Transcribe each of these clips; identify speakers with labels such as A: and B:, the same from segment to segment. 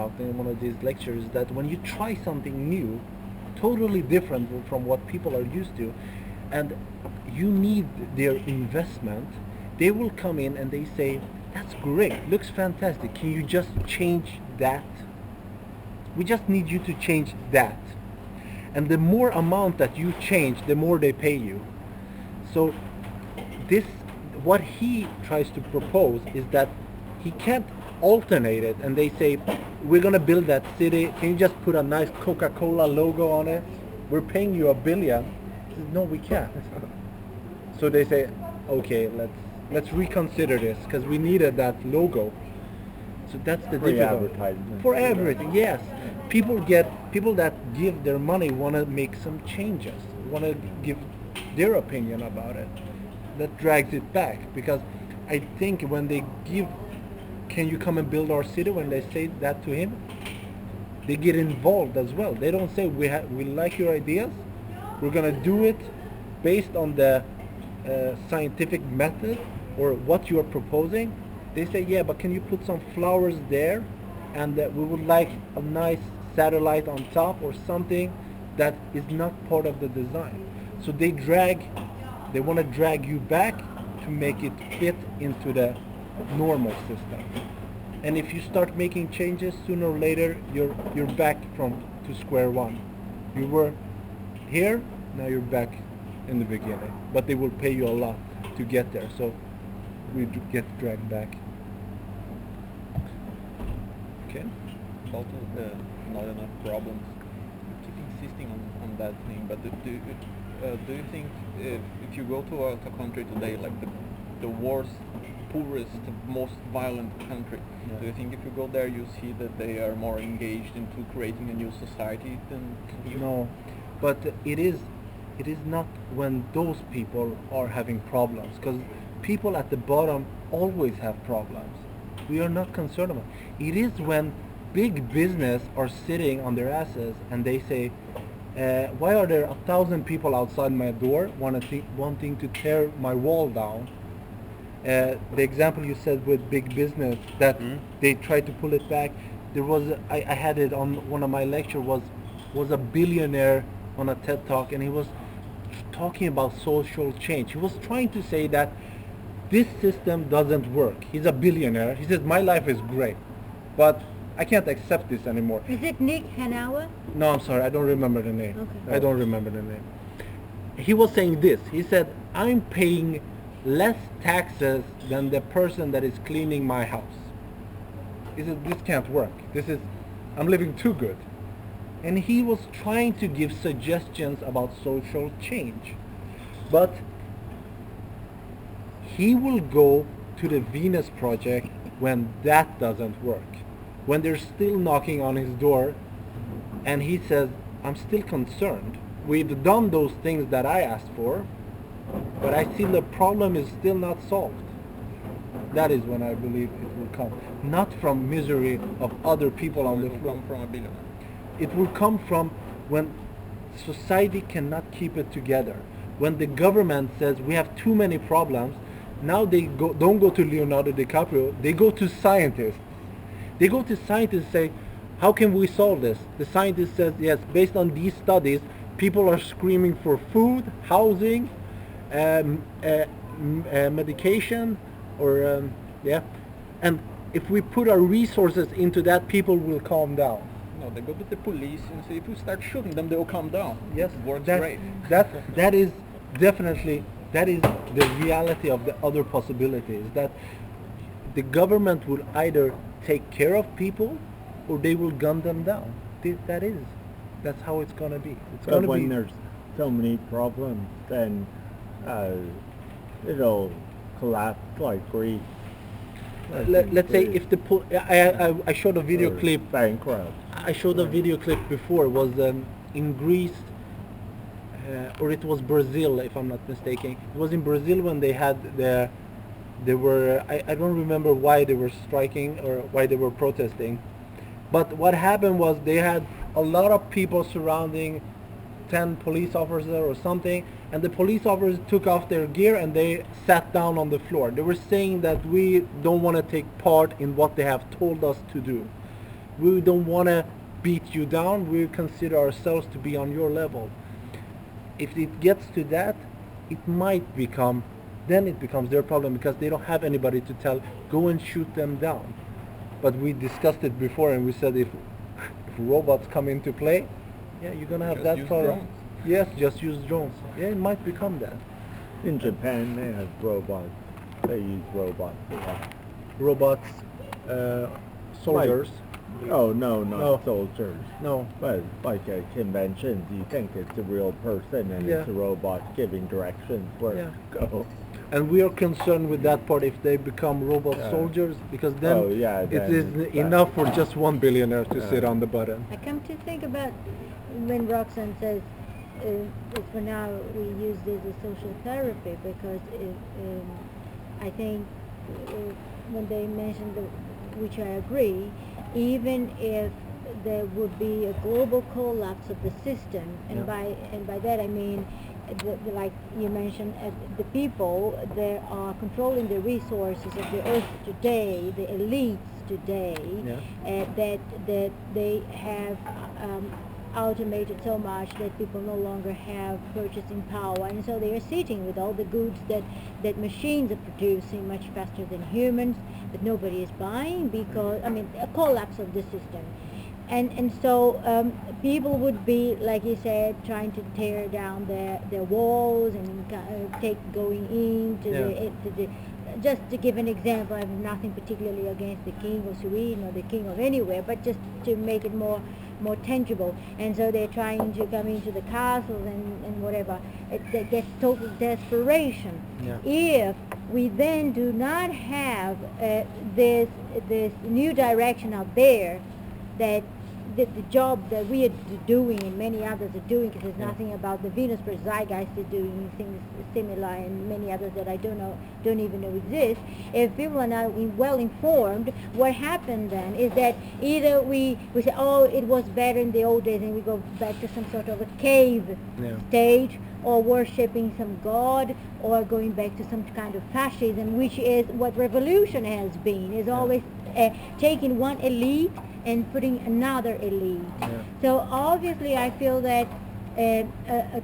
A: about in one of these lectures is that when you try something new, totally different from what people are used to, and you need their investment, they will come in and they say, that's great, looks fantastic, can you just change that? We just need you to change that. And the more amount that you change, the more they pay you. So this, what he tries to propose is that he can't alternate it, and they say, we're going to build that city, can you just put a nice Coca-Cola logo on it? We're paying you $1 billion. He says, no, we can't. So they say, okay, let's reconsider this, because we needed that logo. So that's the
B: Free
A: difficulty.
B: advertising.
A: For everything, yes. People that give their money want to make some changes, want to give their opinion about it. That drags it back, because I think when they give, can you come and build our city, when they say that to him, they get involved as well. They don't say we like your ideas, we're gonna do it based on the scientific method or what you are proposing. They say, yeah, but can you put some flowers there, and we would like a nice satellite on top or something that is not part of the design. So they want to drag you back to make it fit into the normal system. And if you start making changes, sooner or later you're back to square one. You were here, now you're back in the beginning. But they will pay you a lot to get there, so we get dragged back. Okay.
C: Also, not enough problems. You keep insisting on that thing, but do you think if you go to a country today, like the worst, poorest, most violent country,
A: Yeah.
C: do you think if you go there you see that they are more engaged into creating a new society than you?
A: No, but it is not when those people are having problems, because people at the bottom always have problems. We are not concerned about it. It is when big business are sitting on their asses and they say, why are there 1,000 people outside my door wanting to tear my wall down? The example you said with big business, that they tried to pull it back. There was I had it on one of my lectures, was a billionaire on a TED talk, and he was talking about social change. He was trying to say that this system doesn't work. He's a billionaire. He says, my life is great, but I can't accept this anymore.
D: Is it Nick Hanawa?
A: No, I'm sorry, I don't remember the name.
D: Okay.
A: I don't remember the name. He was saying this. He said, I'm paying less taxes than the person that is cleaning my house. He said, this can't work. I'm living too good. And he was trying to give suggestions about social change. But he will go to the Venus Project when that doesn't work. When they're still knocking on his door, and he says, I'm still concerned. We've done those things that I asked for, but I see the problem is still not solved. That is when I believe it will come. Not from misery of other people on the floor.
C: Come from a billionaire.
A: It will come from when society cannot keep it together. When the government says we have too many problems, now they don't go to Leonardo DiCaprio, they go to scientists. They go to scientists and say, how can we solve this? The scientist says, yes, based on these studies, people are screaming for food, housing, medication, or and if we put our resources into that, people will calm down.
C: No, they go to the police and say, if you start shooting them, they will calm down.
A: Yes,
C: it works
A: that,
C: great.
A: that is definitely, that is the reality of the other possibilities, that the government will either take care of people or they will gun them down. That's how it's going to be. It's
B: But
A: going to
B: when
A: be.
B: there's so many problems, then it'll collapse like Greece.
A: Let's say if I showed a video
B: Or
A: clip.
B: bankrupt.
A: I showed a video clip before. It was in Greece, or it was Brazil, if I'm not mistaken. It was in Brazil when they had I don't remember why they were striking or why they were protesting. But what happened was they had a lot of people surrounding 10 police officers or something, and the police officers took off their gear and they sat down on the floor. They were saying that we don't want to take part in what they have told us to do. We don't want to beat you down. We consider ourselves to be on your level. If it gets to that, it might become, then it becomes their problem because they don't have anybody to tell, go and shoot them down. But we discussed it before and we said if robots come into play, yeah, you're gonna have
C: Just
A: that
C: use
A: problem.
C: drones.
A: Yes, just use drones. Yeah, it might become that.
B: In Japan, they have robots. They use robots a lot.
A: Robots, soldiers.
B: Oh, no, not
A: No.
B: soldiers.
A: No.
B: But like at conventions, you think it's a real person and
A: Yeah.
B: it's a robot giving directions where
A: Yeah.
B: to go.
A: And we are concerned with that part if they become robot
B: Yeah.
A: soldiers because then
B: Oh, yeah,
A: it
B: then
A: is
B: it's
A: enough
B: bad.
A: for just one billionaire to sit
B: Yeah.
A: on the button.
D: I come to think about when Roxanne says for now we use this as social therapy because I think when they mentioned which I agree, even if there would be a global collapse of the system, and
A: Yeah.
D: by that I mean like you mentioned, the people that are controlling the resources of the earth today, the elites today, that they have automated so much that people no longer have purchasing power, and so they are sitting with all the goods that machines are producing much faster than humans, that nobody is buying because, I mean, a collapse of the system. And so people would be, like you said, trying to tear down their walls and going into the just to give an example, I have nothing particularly against the king of Sweden or the king of anywhere, but just to make it more tangible. And so they're trying to come into the castles and whatever. It gets total desperation.
A: Yeah.
D: If we then do not have this new direction out there, that the job that we are doing and many others are doing, because there's nothing about the Venus per Zeitgeist are doing things similar, and many others that I don't even know exist. If people are not well informed, what happened then is that either we say, oh, it was better in the old days, and we go back to some sort of a cave stage, or worshipping some god, or going back to some kind of fascism, which is what revolution has been, is always taking one elite and putting another elite.
A: Yeah.
D: So obviously I feel that a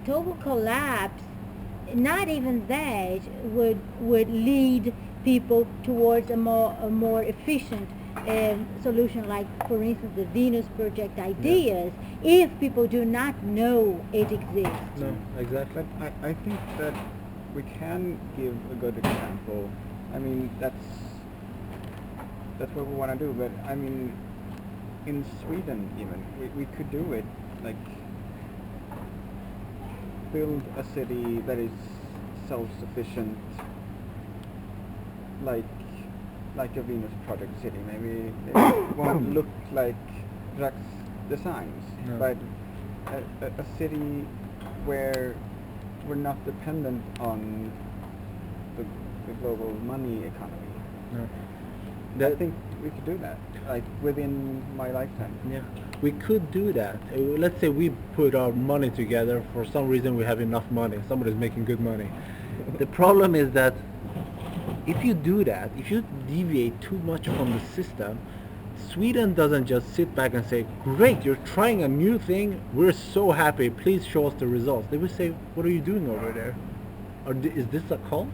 D: total collapse, not even that, would lead people towards a more efficient solution, like for instance the Venus Project ideas, if people do not know it exists.
A: No, exactly.
C: But I think that we can give a good example. I mean, that's what we want to do, but I mean, in Sweden even, we could do it, like build a city that is self-sufficient, like a Venus Project city. Maybe it won't look like Drax Designs,
A: No.
C: but a city where we're not dependent on the global money economy.
A: No.
C: I think we could do that, like within my lifetime.
A: Yeah, we could do that. Let's say we put our money together. For some reason, we have enough money. Somebody's making good money. The problem is that if you do that, if you deviate too much from the system, Sweden doesn't just sit back and say, great, you're trying a new thing. We're so happy. Please show us the results. They will say, what are you doing over there? Or is this a cult?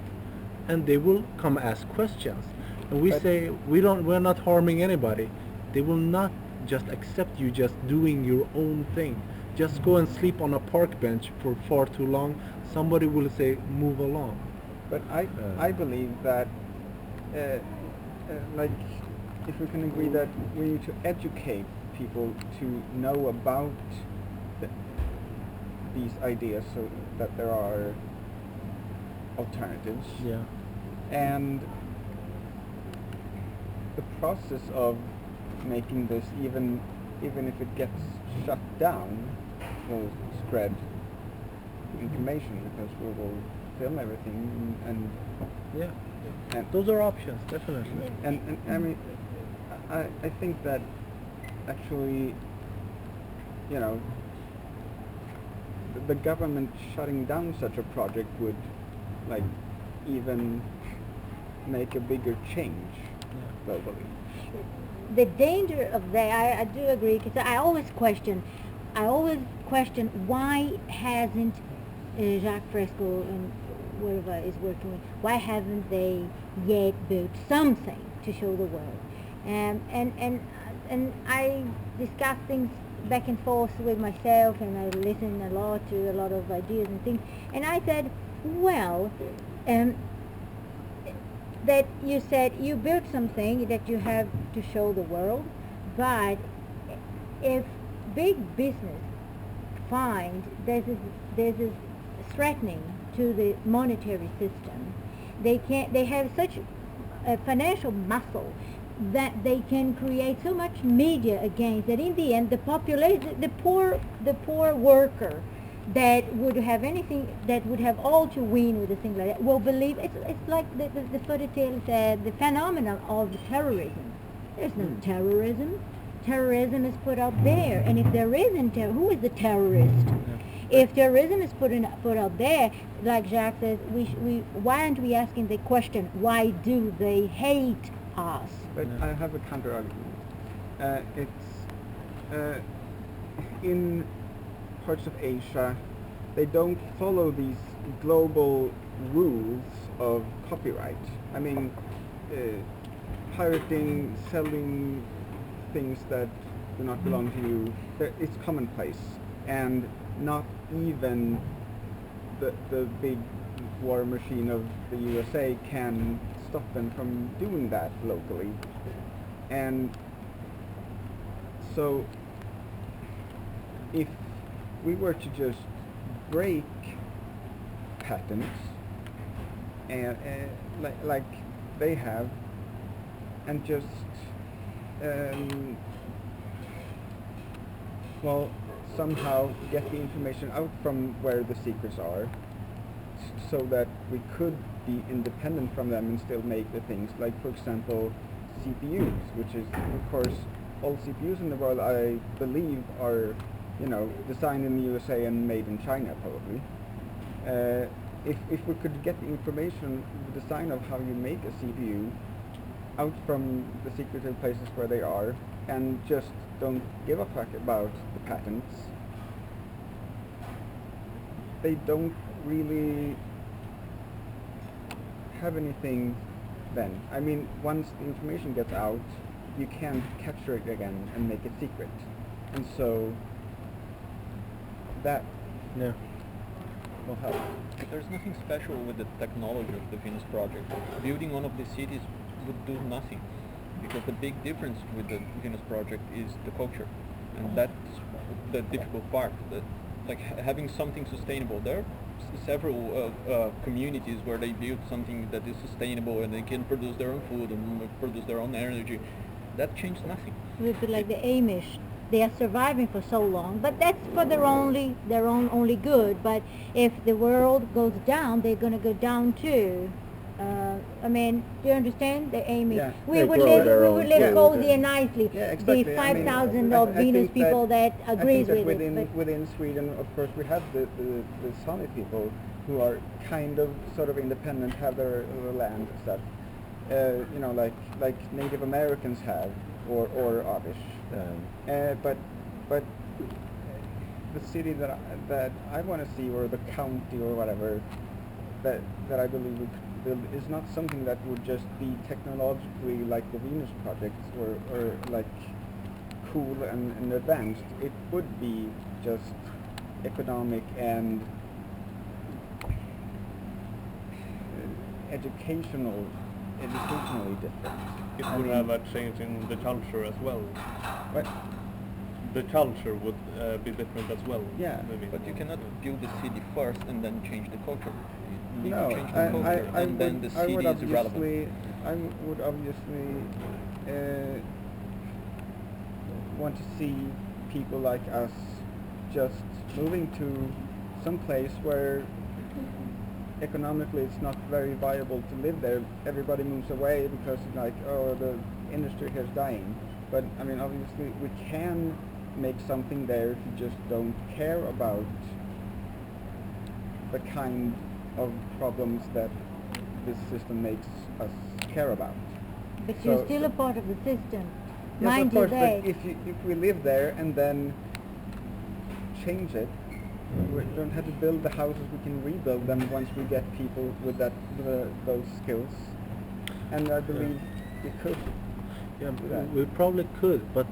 A: And they will come ask questions. And we say, we're not harming anybody. They will not just accept you just doing your own thing. Just go and sleep on a park bench for far too long. Somebody will say, move along.
C: But I believe that, like, if we can agree that we need to educate people to know about these ideas, so that there are alternatives.
A: Yeah.
C: And the process of making this, even if it gets shut down, will spread information, because we will film everything and
A: Yeah.
C: and
A: Those are options, definitely.
C: and I mean, I think that actually, you know, the government shutting down such a project would, like, even make a bigger change globally.
D: the danger of that, I do agree, because I always question why hasn't Jacques Fresco and whoever is working with, why haven't they yet built something to show the world? And I discuss things back and forth with myself, and I listen a lot to a lot of ideas and things, and I said, well, that you said you built something that you have to show the world, but if big business find this is threatening to the monetary system, they have such a financial muscle that they can create so much media against that in the end the population, the poor worker that would have anything, that would have all to win with a thing like that, will believe it's like the fairy tale said, the phenomenon of terrorism. There's no terrorism. Terrorism is put out there, and if there isn't who is the terrorist? If terrorism is put out there, like Jacques says, why aren't we asking the question, why do they hate us?
E: But I have a counter argument. It's in parts of Asia, they don't follow these global rules of copyright. I mean, pirating, selling things that do not belong to you, it's commonplace, and not even the big war machine of the USA can stop them from doing that locally. And so if we were to just break patents and like they have, and just well, somehow get the information out from where the secrets are, so that we could be independent from them and still make the things, like for example CPUs, which is of course all CPUs in the world I believe are, you know, designed in the USA and made in China probably. If we could get the information, the design of how you make a CPU out from the secretive places where they are, and just don't give a fuck about the patents, they don't really have anything then. I mean, once the information gets out, you can't capture it again and make it secret. And so that will help.
C: There's nothing special with the technology of the Venus project. Building one of the cities would do nothing, because the big difference with the Venus project is the culture, and that's the difficult part. Like having something sustainable. There are several communities where they build something that is sustainable and they can produce their own food and produce their own energy. That changed nothing.
D: It's like the Amish. They are surviving for so long, but that's for their own only good. But if the world goes down, they're going to go down too. I mean, do you understand the Amish?
E: Yeah,
D: we
E: they
D: would
E: grow
D: live
E: their own
D: cozy
E: food.
D: and nicely.
E: Yeah, exactly.
D: The
E: I mean,
D: 5,000
E: I
D: of Venus
E: think
D: people that agrees
E: I think
D: with
E: that
D: it.
E: within Sweden, of course, we have the Sami people who are kind of sort of independent, have their land and stuff. You know, like Native Americans have, or Amish. But the city that I want to see, or the county or whatever, that I believe would build, is not something that would just be technologically like the Venus project, or like cool and advanced. It would be just economic and educationally different.
F: It would have a change in the culture as well.
E: But
F: The culture would be different as well.
E: Yeah.
F: Maybe.
C: But you cannot build the city first and then change the culture. You need
E: no,
C: to change the culture, and then the city is irrelevant.
E: I would obviously want to see people like us just moving to some place where economically it's not very viable to live there. Everybody moves away because like, oh, the industry here is dying. But I mean, obviously we can make something there if you just don't care about the kind of problems that this system makes us care about.
D: But
E: So-
D: you're still a part of the system.
E: Yes,
D: Mind
E: of course,
D: you,
E: but if we live there and then change it, we don't have to build the houses. We can rebuild them once we get people with those skills, and I believe we could.
A: Yeah,
E: do that.
A: we probably could, but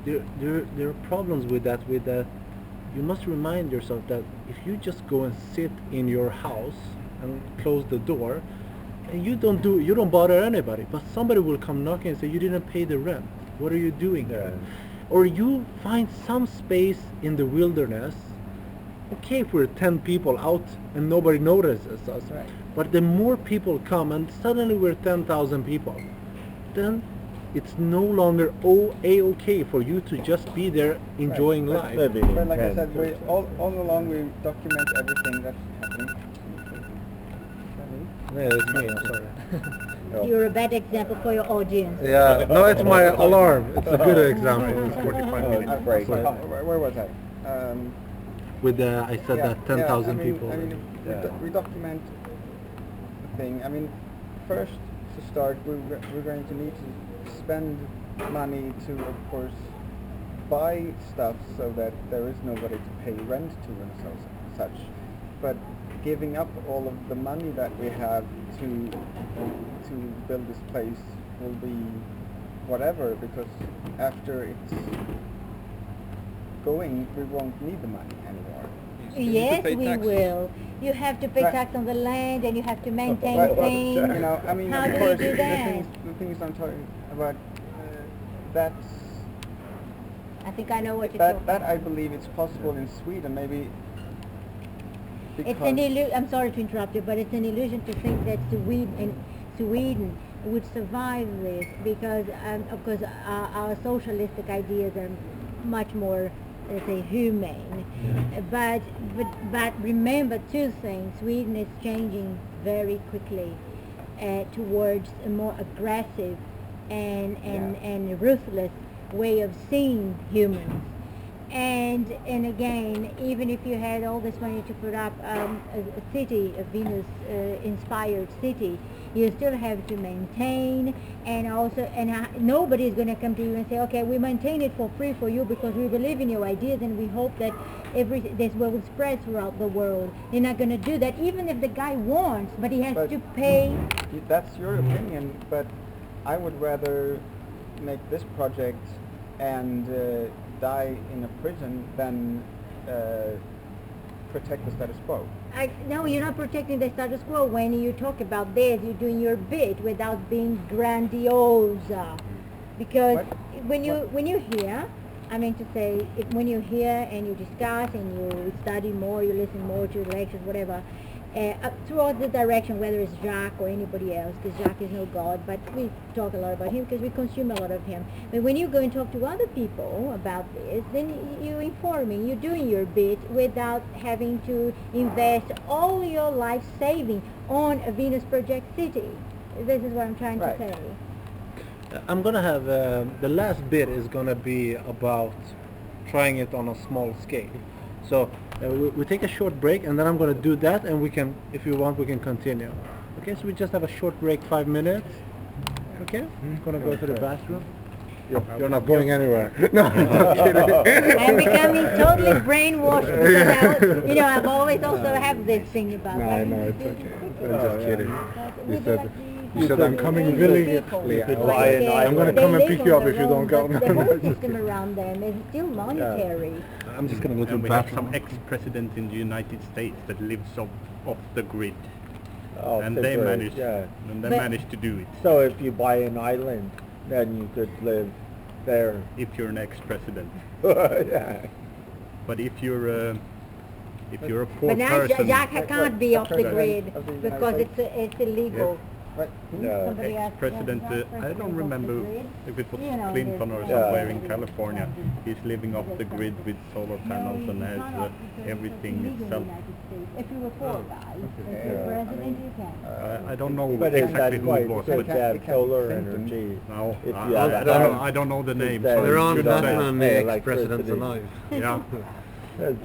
A: there are problems with that. You must remind yourself that if you just go and sit in your house and close the door, and you don't bother anybody, but somebody will come knocking and say you didn't pay the rent. What are you doing here? Or you find some space in the wilderness. Okay, if we're 10 people out and nobody notices us,
E: Right.
A: but the more people come and suddenly we're 10,000 people, then it's no longer okay for you to just be there enjoying
E: But-
A: life.
B: Maybe
E: But like I
B: 10,
E: said, all along we document everything that's happening.
A: Yeah, it's me, I'm sorry.
D: You're a bad example for your audience.
A: Yeah, no, it's my alarm. It's a good example. It's 45
E: Oh,
A: minutes.
E: break.
A: Sorry.
E: Where was I?
A: With I said
E: Yeah,
A: that 10,000
E: I mean,
A: people.
E: I mean, we document the thing. I mean, first to start, we're going to need to spend money to, of course, buy stuff so that there is nobody to pay rent to and such. But giving up all of the money that we have to build this place will be whatever, because after it's going, we won't need the money anymore.
C: You need to
D: Yes,
C: pay
D: we
C: tax.
D: will. You have to pay
E: Right.
D: tax on the land, and you have to maintain
E: But,
D: things.
E: you know, I mean,
D: How
E: of
D: do
E: course,
D: you do
E: the
D: that?
E: things I'm talking about, that's
D: I think I know what you're
E: that
D: talking
E: I believe it's possible in Sweden, maybe.
D: It's an illusion. I'm sorry to interrupt you, but it's an illusion to think that Sweden would survive this, because of course our socialistic ideas are much more, let's say, humane. But remember two things: Sweden is changing very quickly towards a more aggressive and ruthless way of seeing humans. And again, even if you had all this money to put up a city, a Venus-inspired city, you still have to maintain, and also, nobody is going to come to you and say, okay, we maintain it for free for you because we believe in your ideas and we hope that this will spread throughout the world. They're not going to do that, even if the guy wants, but he has
E: But-
D: to pay.
E: That's your opinion, but I would rather make this project and die in a prison than protect the status quo.
D: No, you're not protecting the status quo. When you talk about this, you're doing your bit without being grandiose. Because
E: What?
D: when you hear, I mean to say, when you hear and you discuss and you study more, you listen more to lectures, whatever, throughout the direction, whether it's Jacques or anybody else, because Jacques is no god, but we talk a lot about him because we consume a lot of him. But when you go and talk to other people about this, then you're informing, you're doing your bit without having to invest all your life saving on a Venus Project city. This is what I'm trying
E: Right.
D: to say.
A: I'm gonna have the last bit is gonna be about trying it on a small scale. So we take a short break, and then I'm gonna do that, and we can, if you want, we can continue. Okay, so we just have a short break, 5 minutes. Okay, gonna go to the bathroom. You're not going anywhere. No, I'm kidding.
D: I'm becoming totally brainwashed because I've always also have this thing about
A: No,
D: that.
A: no, it's okay. I'm just kidding.
D: We
A: You
D: do
A: said,
D: like
A: you said I'm coming
D: these
A: willingly.
D: people,
A: I'm gonna
D: they
A: come and
D: live
A: pick
D: on
A: you up
D: their
A: if you
D: own,
A: don't go.
D: but
A: No,
D: the
A: no,
D: whole
A: just
D: system around them is still monetary.
A: I'm just gonna go to the
F: And we have some
A: bathroom.
F: ex-presidents in the United States that lives off the grid,
B: Oh,
F: and
B: the
F: they
B: grid,
F: managed,
B: Yeah.
F: and they
D: But-
F: managed to do it.
B: So if you buy an island, then you could live there.
F: If you're an ex-president,
B: Yeah.
F: but if you're a poor
D: But now
F: person,
D: Jacques can't be off the
E: President
D: grid
E: of the United
D: because
E: States.
D: it's illegal.
E: Right?
B: Yeah.
D: Somebody asked
F: ex-president,
D: Jacques
F: I
D: President
F: don't
D: off the
F: remember
D: grid.
F: if it was
D: You know,
F: Clinton or
D: there's-
F: somewhere in
D: Yeah.
F: California. He's living off the grid with solar panels and has everything itself.
D: If you're a poor guy, if you're president, you can.
F: I don't know
B: But is
F: exactly
B: that
F: who
B: quite
F: it was,
B: good
F: but
B: to have
E: It can't be
B: solar
E: Clinton.
B: energy?
F: no,
B: If
F: I,
B: you have
F: I
B: a
F: don't know,
B: house,
F: I don't know the name.
B: then
F: So
A: They're on
B: you
F: should
B: don't
F: say-
B: have
A: definitely
B: electricity.
A: ex-presidents alive.
F: Yeah.
B: Because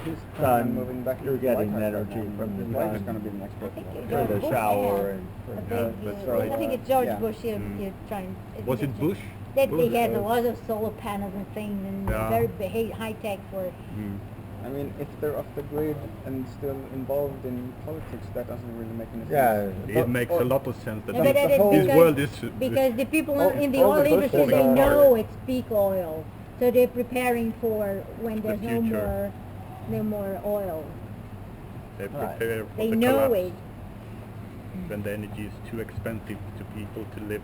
E: He's
B: sun,
E: moving back
B: you're
E: to the White
B: getting
E: House right
B: energy
E: now.
B: from the
E: His wife is
B: sun.
E: going to be the next
D: I think
E: president.
B: For the
D: Bush
B: shower
D: had
B: and
D: a
B: for
D: big,
F: that's right.
D: I think it's George
E: Yeah.
D: Bush.
E: Mm.
D: You're trying.
F: Was it Bush?
D: That they
B: Bullshit.
D: has a lot of solar panels and things and
F: Yeah.
D: very high tech for.
F: Mm.
E: I mean, if they're off the grid and still involved in politics, that doesn't really make any sense.
B: Yeah.
F: It makes a lot of sense that
D: No, but that
F: this
D: is
F: this world
D: because,
F: is
D: because the people
E: all-
D: in the
E: all
D: oil
E: the
D: industry,
E: bushes
D: they
E: are-
D: know it's peak oil, so they're preparing for when
F: The
D: there's
F: future.
D: no more oil.
F: they
E: Right.
F: prepare for
D: They
F: the
D: know
F: collapse
D: it.
F: when the energy is too expensive to people to live.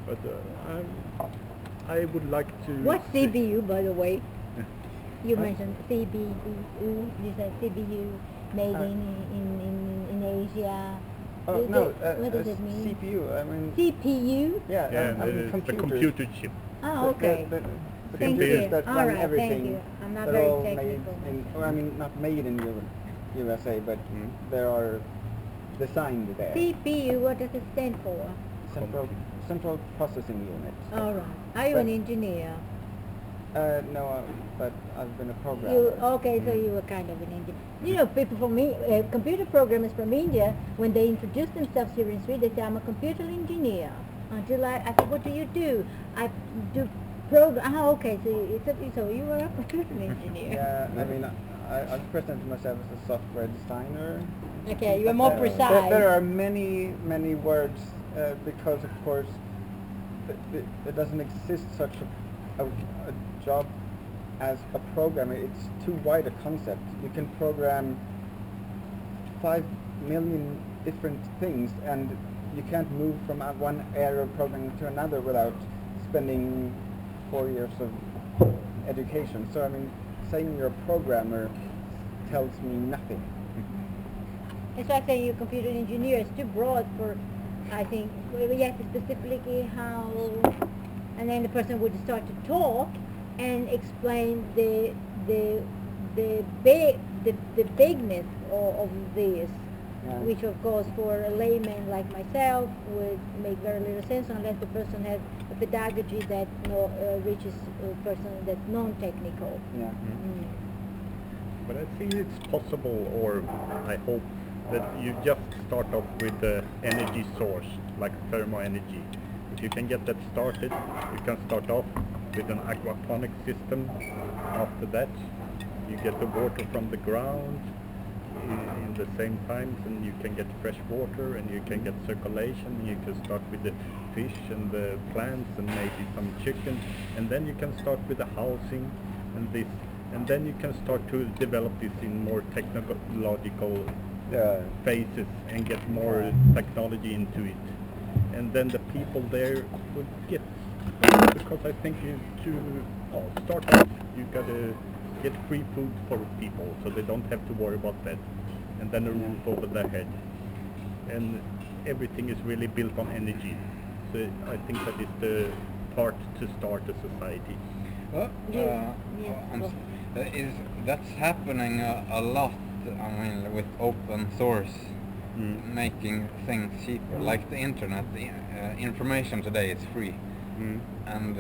F: But I would like to.
D: What's
F: see-
D: CBU, by the way? You mentioned CBU. You said CBU made in Asia.
E: Oh,
D: Is
E: no,
D: it- what does it mean?
E: CPU, I mean,
D: CPU?
E: yeah,
F: Yeah,
E: I mean,
F: the
E: computers.
F: computer chip.
D: Oh, okay.
E: The
D: Thank
E: computers
D: you.
E: that
D: All
E: run
D: right,
E: everything.
D: thank you. I'm not
E: they're
D: very
E: all
D: technical.
E: made in, well, I mean, not made in USA, but they are designed there.
D: CPU, what does it stand for?
E: Central Processing Unit.
D: All right. Are you an
E: But-
D: engineer?
E: No, but I've been a programmer.
D: You okay? So you were kind of an engineer. You know, people from computer programmers from India, when they introduce themselves here in Sweden, they say, "I'm a computer engineer." Until I said, "What do you do?" I do program. Oh, okay. So you were a computer engineer.
E: Yeah, I mean, I present myself as a software designer.
D: Okay, you are more precise.
E: There are many words because, of course, there doesn't exist such a job as a programmer. It's too wide a concept. You can program 5 million different things, and you can't move from one area of programming to another without spending 4 years of education. So, I mean, saying you're a programmer tells me nothing.
D: It's like saying you're a computer engineer. It's too broad for, I think, we have to specifically how, and then the person would start to talk and explain the bigness of this,
E: Yeah.
D: which of course for a layman like myself would make very little sense unless the person has a pedagogy that reaches a person that's non-technical.
E: Yeah.
D: Mm.
F: But I think it's possible, or I hope, that you just start off with the energy source, like thermal energy. If you can get that started, you can start off with an aquaponic system. After that, you get the water from the ground in the same time, and you can get fresh water, and you can get circulation. You can start with the fish and the plants and maybe some chicken, and then you can start with the housing and this, and then you can start to develop this in more technological phases and get more technology into it. And then the people there would get, because I think to start off, you gotta get free food for people, so they don't have to worry about that, and then a roof over their head, and everything is really built on energy. So I think that is the part to start a society.
C: Well, that's happening a lot. I mean, with open source, making things cheaper, like the internet. The information today is free, and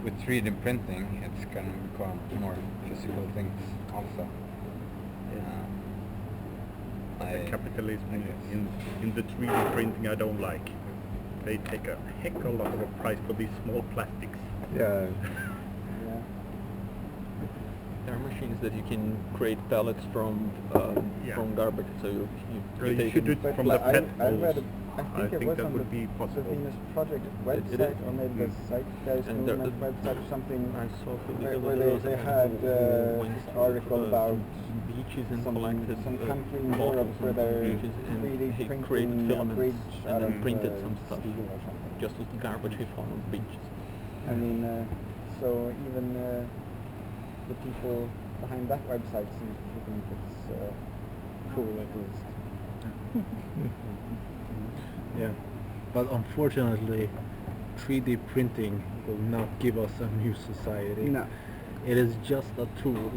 C: with 3D printing, it's going to become more physical things also.
F: The capitalism in the 3D printing I don't like. They take a heck of a lot of a price for these small plastics.
B: Yeah.
C: There are machines that you can create pellets from garbage, so you
F: You should do it
E: But
F: from the
E: I
F: pet
E: read,
F: holes.
E: I think it was
F: that
E: on
F: would be
E: the
F: possible.
E: Venus Project
C: It
E: website,
C: is.
E: or maybe the Zeitgeist
C: And
E: Movement website or something,
C: I saw
E: where they had an article about
C: beaches and
E: some country in Europe where they're 3D
C: created
E: printing a
C: filaments
E: bridge
C: and
E: out
C: then
E: of
C: printed some stuff,
E: steel or something.
C: just with garbage he found on beaches.
E: I mean, so even the people behind that website seem to think it's cool at least.
A: Yeah, but unfortunately, 3D printing will not give us a new society.
E: No.
A: It is just a tool.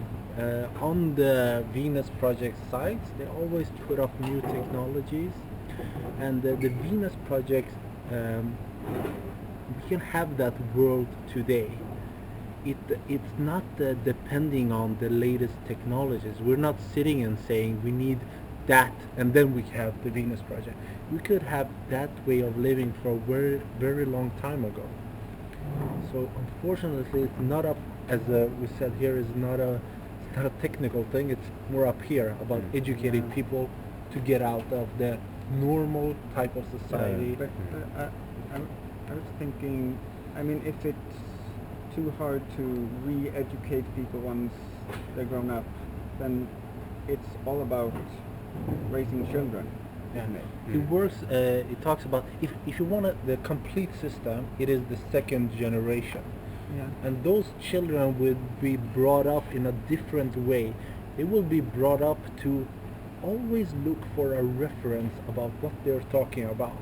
A: On the Venus Project sites, they always put up new technologies, and the Venus Project, we can have that world today. It's not depending on the latest technologies. We're not sitting and saying we need that, and then we have the Venus Project. We could have that way of living for a very, very long time ago. So unfortunately, it's not up, as we said here, is not a, it's not a technical thing. It's more up here about educating people to get out of the normal type of society.
E: But I was thinking, I mean, if it's too hard to re-educate people once they're grown up, then it's all about raising children, isn't it?
A: It works. It talks about if you want the complete system, it is the second generation,
E: Yeah.
A: and those children will be brought up in a different way. They will be brought up to always look for a reference about what they're talking about,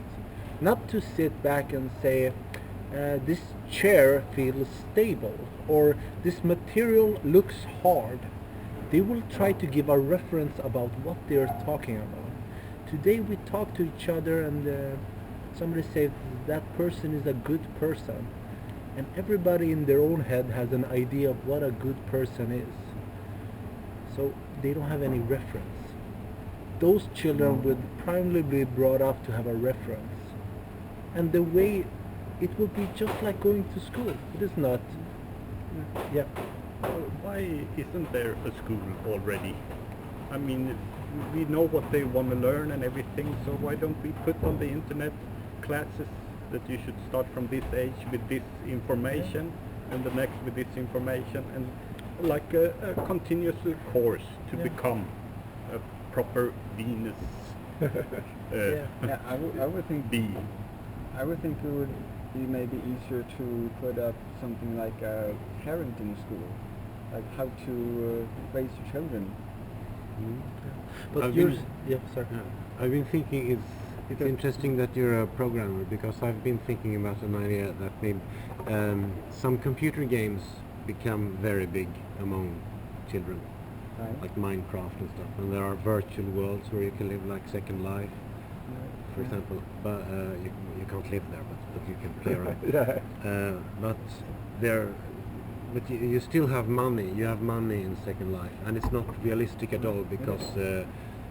A: not to sit back and say this chair feels stable or this material looks hard. They will try to give a reference about what they're talking about. Today we talk to each other and somebody says that person is a good person, and everybody in their own head has an idea of what a good person is. So they don't have any reference. Those children would primarily be brought up to have a reference. And the way it will be just like going to school. It is not. Yeah.
F: Why isn't there a school already? I mean, we know what they want to learn and everything, so why don't we put on the internet classes that you should start from this age with this information and the next with this information, and like a continuous course to become a proper Venus
E: Yeah, I would think
F: bee.
E: I would think it would be maybe easier to put up something like a parenting school, like how to raise your children.
A: But
G: I've
A: yours,
G: been-
A: yeah, sorry.
G: I've been thinking it's interesting that you're a programmer, because I've been thinking about an idea that maybe some computer games become very big among children,
E: Right.
G: like Minecraft and stuff, and there are virtual worlds where you can live like Second Life, for example, but you can't live there, but you can play around. But there, but you still have money. You have money in Second Life, and it's not realistic at all because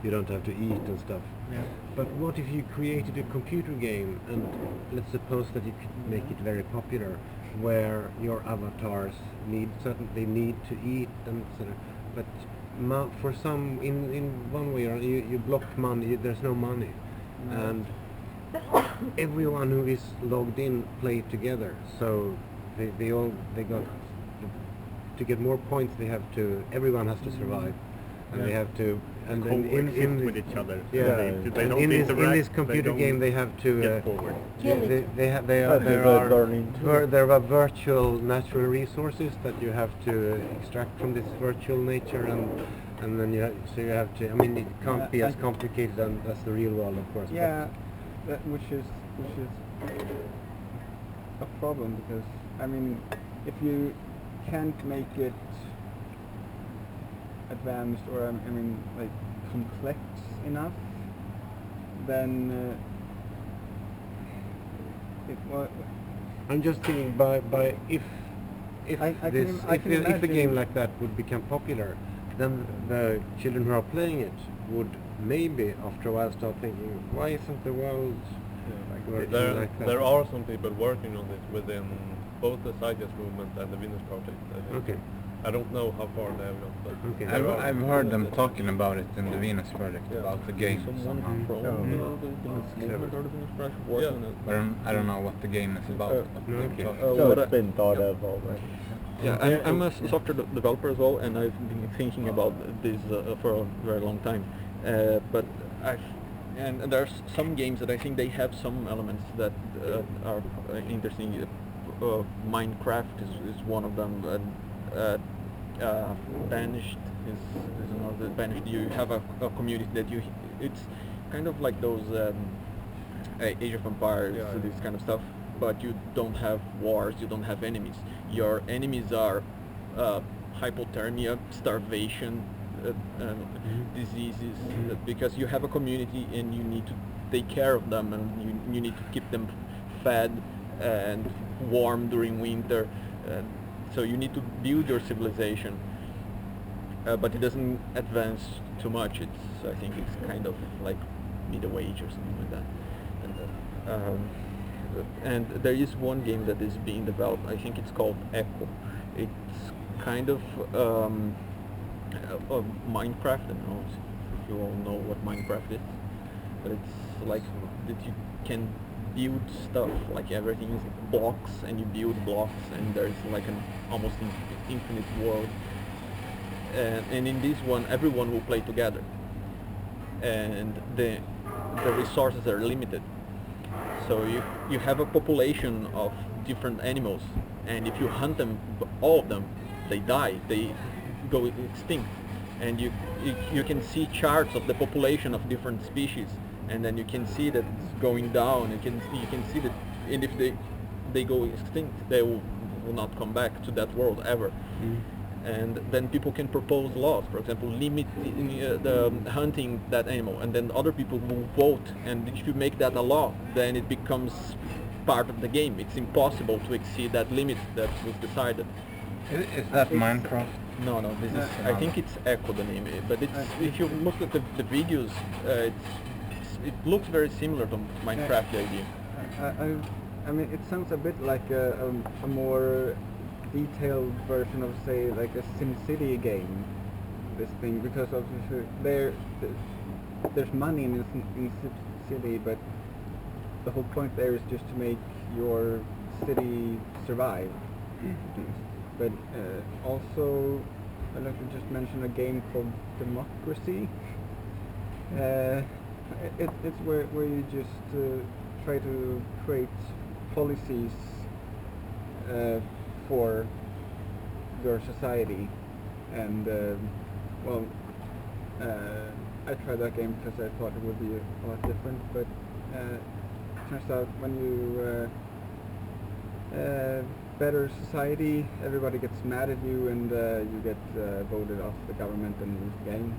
G: you don't have to eat and stuff.
A: Yeah.
G: But what if you created a computer game, and let's suppose that you could make it very popular, where your avatars need to eat and sort of, but for some in one way or you block money. There's no money, and everyone who is logged in play together. So they got to get more points. Everyone has to survive, and they have to. And then
F: Coexist with each other.
G: yeah,
F: They
G: and
F: don't
G: in this
F: interact,
G: computer
F: they
G: game they have to
F: get forward.
D: Kill it.
G: there are virtual natural resources that you have to extract from this virtual nature, and then you have to. I mean, it can't be as complicated as the real world, of course.
E: Yeah, which is a problem, because I mean, if you can't make it advanced, or I mean like complex enough, then
G: I'm just thinking by if
E: I can
G: this
E: im- I
G: if
E: can
G: a- if a
E: imagine-
G: game like that would become popular, then the children who are playing it would maybe after a while start thinking, why isn't the world working like that?
H: There are some people working on it within both the Zeitgeist movement and the Venus Project, I think.
G: Okay.
H: I don't know how far they have got, but
G: Okay.
H: there are-
I: I've heard them talking about it in the Venus Project,
H: Yeah.
I: about the game
C: Someone
I: somehow.
C: from the Venus movement or the Venus Project working on it.
I: But I don't know what the game is about. but
G: no,
I: they're
G: okay.
I: talking.
F: So
C: what
F: it's
C: I-
F: been thought of already.
C: Yeah, I'm a software developer as well, and I've been thinking about this for a very long time. But there's some games that I think they have some elements that are interesting. Minecraft is one of them. Banished is another. Banished, you have a community that it's kind of like those Age of Empires, this kind of stuff, but you don't have wars, you don't have enemies. Your enemies are hypothermia, starvation, diseases, because you have a community and you need to take care of them, and you need to keep them fed and warm during winter. So you need to build your civilization. but it doesn't advance too much. I think it's kind of like middle age or something like that. And there is one game that is being developed. I think it's called Echo. It's kind of Minecraft. I don't know if you all know what Minecraft is, but it's like that you can build stuff, like everything is blocks, and you build blocks, and there's like an almost infinite world. And in this one, everyone will play together, and the resources are limited. So you have a population of different animals, and if you hunt them, all of them, they die, they go extinct. And you can see charts of the population of different species, and then you can see that it's going down. You can see that, and if they go extinct, they will not come back to that world ever. And then people can propose laws, for example, limit the hunting that animal, and then other people will vote, and if you make that a law, then it becomes part of the game. It's impossible to exceed that limit that was decided.
I: Is that Minecraft?
C: No, this is. I think it's Echo, the name, but it's if you look at the videos, it looks very similar to Minecraft, the idea.
E: I mean, it sounds a bit like a more detailed version of, say, like a SimCity game. This thing, because obviously there's money in SimCity, but the whole point there is just to make your city survive. But also, I'd like to just mention a game called Democracy. It's where you just try to create policies for your society, and I tried that game because I thought it would be a lot different, but turns out when you better society, everybody gets mad at you, and you get voted off the government and lose the game.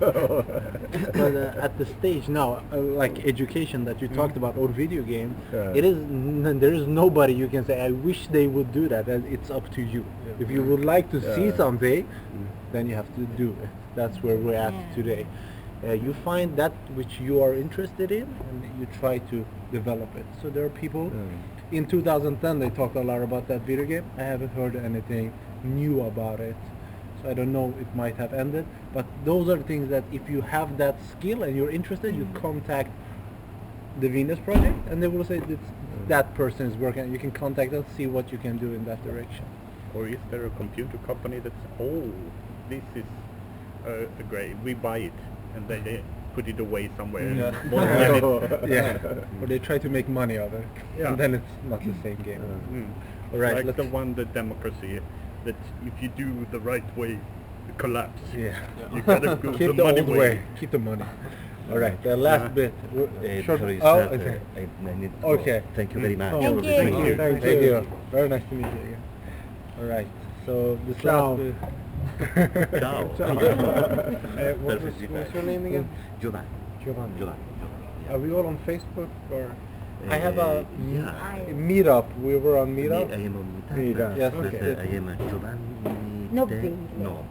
A: But at the stage now, like education that you talked about, or video game, there is nobody you can say, I wish they would do that, and it's up to you. If you would like to see something, then you have to do it. That's where we're at today. You find that which you are interested in, and you try to develop it. So there are people, in 2010 they talked a lot about that video game. I haven't heard anything new about it. So I don't know, it might have ended, but those are things that if you have that skill and you're interested, you contact the Venus Project, and they will say that person is working. You can contact us, see what you can do in that direction.
F: Or is there a computer company that's, this is great, we buy it, and they put it away somewhere.
A: Or they try to make money of it, and then it's not the same game. All right,
F: like the Democracy, that if you do the right way, it collapse. You gotta go
A: Keep
F: the money
A: old way. Keep the money. All right, the last bit.
J: Sorry,
A: okay.
J: I need to
A: Okay.
J: go. Thank you very much.
D: Thank you.
A: Thank you. Very nice to meet you again. All right. So this last bit.
J: Ciao.
A: What's your name again?
J: Giovanni.
A: Giovanni. Are we all on Facebook or?
J: I
A: have a
J: yeah.
A: meetup. We were on meetup.
J: I am on
A: Meetup. Yes.
J: But,
A: Okay.
J: I am Giovanni.
D: Nobby.
J: No.